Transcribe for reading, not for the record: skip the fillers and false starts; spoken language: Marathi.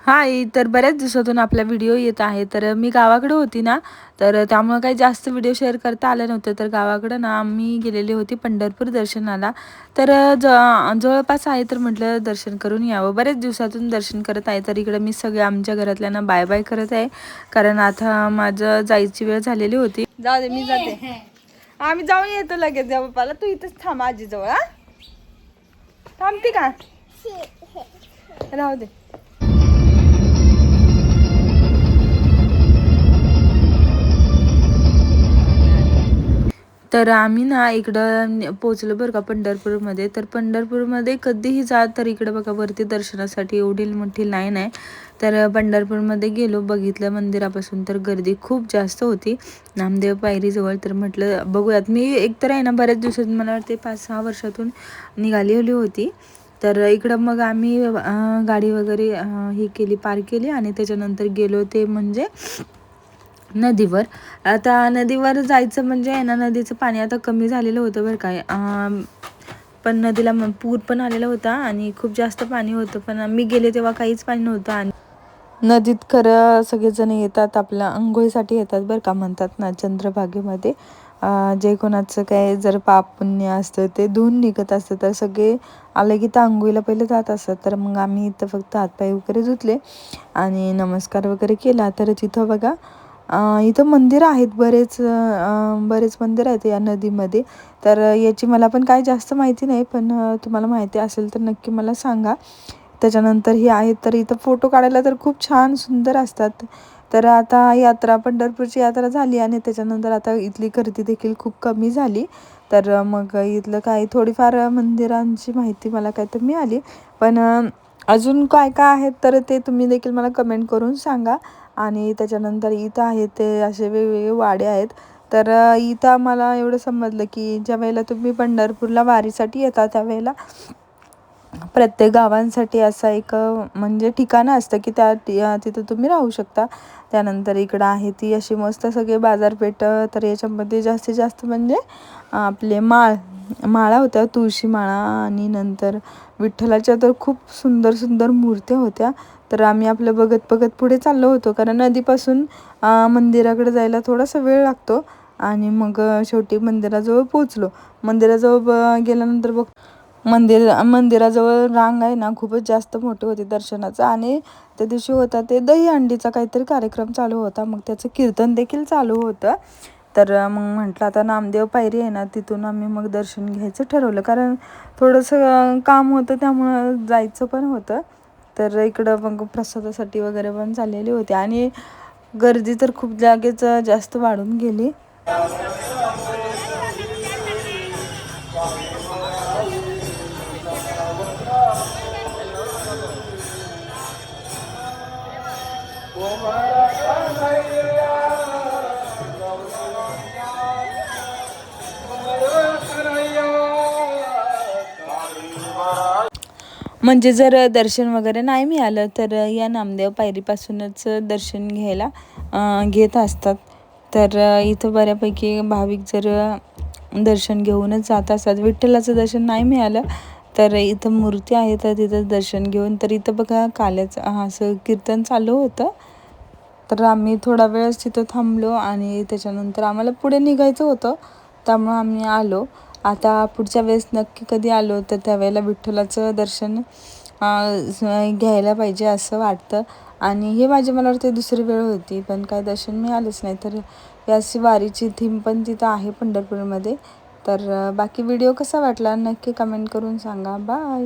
हाय, तर बऱ्याच दिवसातून आपला व्हिडिओ येत आहे. तर मी गावाकडे होती ना, तर त्यामुळे काही जास्त व्हिडिओ शेअर करता आले नव्हते. तर गावाकडं ना मी गेलेली होती पंढरपूर दर्शनाला. तर जवळपास आहे, तर म्हटलं दर्शन करून यावं. बऱ्याच दिवसातून दर्शन करत आहे. तर इकडं मी सगळ्या आमच्या घरातल्यांना बाय बाय करत आहे, कारण आता माझं जायची वेळ झालेली होती. जाऊ दे, मी जाते. आम्ही जाऊन येतो लगेच. जा बाप्पाला, तू इथंच थांब आजीजवळ. थांबते का? राहू दे. तर आम्ही ना इकडं पोचलो बरं का पंढरपूरमध्ये. तर पंढरपूरमध्ये कधीही जा, तर इकडं बघा वरती दर्शनासाठी एवढी मोठी लाईन आहे. तर पंढरपूरमध्ये गेलो, बघितलं मंदिरापासून तर गर्दी खूप जास्त होती नामदेव पायरीजवळ. तर म्हटलं बघूयात. मी एकतर आहे ना बऱ्याच दिवसातून, मला वाटते 5-6 वर्षातून निघालेली होती. तर इकडं मग आम्ही गाडी वगैरे ही केली, पार्क केली आणि त्याच्यानंतर गेलो ते म्हणजे नदीवर. आता नदीवर जायचं म्हणजे आहे ना, नदीचं पाणी आता कमी झालेलं होतं बरं काय. पण नदीला पूर पण आलेला होता आणि खूप जास्त पाणी होतं. पण मी गेले तेव्हा काहीच पाणी नव्हतं. आणि नदीत खरं सगळेजण येतात, आपल्या अंघोळीसाठी येतात बरं का. म्हणतात ना चंद्रभागेमध्ये जे कोणाचं काय जर पाप पुण्य असतं ते धुवून निघत असतं, तर सगळे आले की तर अंघोळीला पहिले जात असतात. तर मग आम्ही इथं फक्त हातपाय वगैरे धुतले आणि नमस्कार वगैरे केला. तर तिथं बघा इथं मंदिरं आहेत बरेच मंदिर आहेत या नदीमध्ये. तर याची मला पण काय जास्त माहिती नाही, पण तुम्हाला माहिती असेल तर नक्की मला सांगा. त्याच्यानंतर ही आहेत, तर इथं फोटो काढायला तर खूप छान सुंदर असतात. तर आता यात्रा, पंढरपूरची यात्रा झाली आणि त्याच्यानंतर आता इथली गर्दी देखील खूप कमी झाली. तर मग इथलं काही थोडीफार मंदिरांची माहिती मला काय तर मिळाली. पण अजून काय काय आहेत तर ते तुम्ही देखील मला कमेंट करून सांगा. आणि त्याच्यानंतर इथं आहे ते असे वेगवेगळे वाडे आहेत. तर इथं मला एवढं समजलं की ज्या वेळेला तुम्ही पंढरपूरला वारीसाठी येता, त्यावेळेला प्रत्येक गावांसाठी असं एक म्हणजे ठिकाणं असतं की तिथं तुम्ही राहू शकता. त्यानंतर इकडं आहे ती अशी मस्त सगळे बाजारपेठ. तर याच्यामध्ये जास्तीत जास्त म्हणजे आपले माळा होत्या, तुळशी माळा, आणि नंतर विठ्ठलाच्या तर खूप सुंदर सुंदर मूर्त्या होत्या. तर आम्ही आपलं बघत बघत पुढे चाललो होतो, कारण नदीपासून मंदिराकडे जायला थोडासा वेळ लागतो. आणि मग शेवटी मंदिराजवळ पोचलो. मंदिराजवळ गेल्यानंतर मंदिराजवळ रांग आहे ना खूपच जास्त मोठी होती दर्शनाचं. आणि त्या दिवशी होता ते दहीहंडीचा काहीतरी कार्यक्रम चालू होता, मग त्याचं कीर्तन देखील चालू होतं. तर मग म्हटलं आता नामदेव पायरी आहे ना, तिथून आम्ही मग दर्शन घ्यायचं ठरवलं, कारण थोडंसं काम होतं त्यामुळं जायचं पण होतं. तर इकडं मग प्रसादासाठी वगैरे पण चाललेली होती आणि गर्दी तर खूप जागेच जास्त वाढून गेली. म्हणजे जर दर्शन वगैरे नाही मिळालं तर या नामदेव पायरीपासूनच दर्शन घ्यायला घेत असतात. तर इथं बऱ्यापैकी भाविक जर दर्शन घेऊनच जात असतात. विठ्ठलाचं दर्शन नाही मिळालं तर इथं मूर्ती आहे, तर तिथं दर्शन घेऊन, तर इथं बघा काल्याचं असं कीर्तन चालू होतं. तर आम्ही थोडा वेळच तिथं थांबलो आणि त्याच्यानंतर आम्हाला पुढे निघायचं होतं, त्यामुळं आम्ही आलो. आता पुढच्या वेळेस नक्की कधी आलो तर त्यावेळेला विठ्ठलाचं दर्शन घ्यायला पाहिजे असं वाटतं. आणि हे माझी मला वाटते दुसरी वेळ होती, पण काय दर्शन मिळालंच नाही. तर याची वारीची थीम पण तिथं आहे पंढरपूरमध्ये. तर बाकी व्हिडिओ कसा वाटला नक्की कमेंट करून सांगा. बाय.